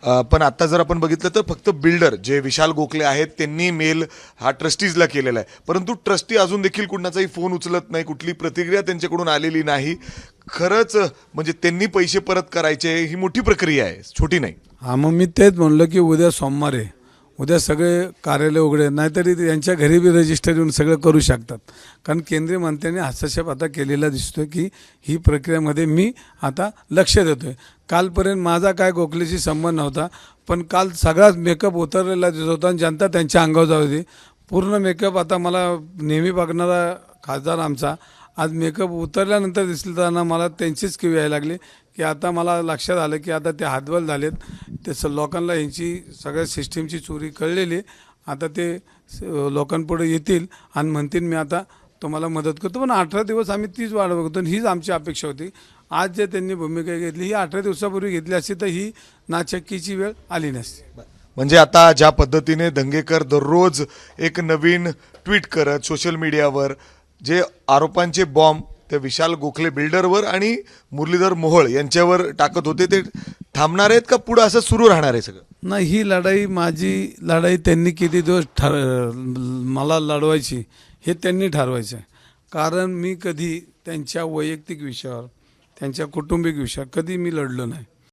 पण आता जर आपण बघितलं तर फक्त बिल्डर जे विशाल गोखले आहेत त्यांनी मेल हा ट्रस्टीजला केलेला आहे, परंतु ट्रस्टी अजून देखील कुणाचाही फोन उचलत नाही, कुठली प्रतिक्रिया त्यांच्याकडून आलेली नाही. खरंच म्हणजे त्यांनी पैसे परत करायचे ही मोठी प्रक्रिया आहे, छोटी नाही. हां, मग मी तेच म्हणलं की उद्या सोमवार आहे, उद्या सगळे कार्यालय उघडे, नाहीतरी यांच्या घरी बी रजिस्टर येऊन सगळं करू शकतात. कारण केंद्रीय मंत्र्यांनी हस्तक्षेप आता केलेला दिसतो की ही प्रक्रियेमध्ये मी आता लक्ष देतो आहे. कालपर्यंत माझा काय गोखलेशी संबंध नव्हता, पण काल सगळाच मेकअप उतरलेला दिसत होता आणि जनता त्यांच्या अंगावर जात होती. पूर्ण मेकअप आता मला नेहमी बघणारा खासदार आमचा आज मेकअप उतरल्यानंतर दिसताना मला त्यांचीच किव यायला लागली की आता मला लक्षात आलं की आता ते हातबल झालेत. ते लोकांना यांची सगळ्या सिस्टीमची चोरी कळलेली. आता ते लोकांपुढे येतील आणि म्हणतील मी आता तुम्हाला मदत करतो. पण 18 दिवस आम्ही तीच वाट बघतो आणि हीच आमची अपेक्षा होती. आज जे त्यांनी भूमिका घेतली ही 18 दिवसापूर्वी घेतली असती तर ही नाचक्कीची वेळ आली नसती. म्हणजे आता ज्या पद्धतीने दंगेकर दररोज एक नवीन ट्विट करत सोशल मीडियावर जे आरोपांचे बॉम्ब त्या विशाल गोखले बिल्डरवर आणि मुरलीधर मोहोळ यांच्यावर टाकत होते ते थांबणार आहेत का पुढे असं सुरू राहणार आहे सगळं? नाही, ही लढाई माझी लढाई त्यांनी किती दिवस मला लढवायची हे त्यांनी ठरवायचं आहे. कारण मी कधी त्यांच्या वैयक्तिक विषयावर त्यांच्या कौटुंबिक विषयावर कधी मी लढलो नाही.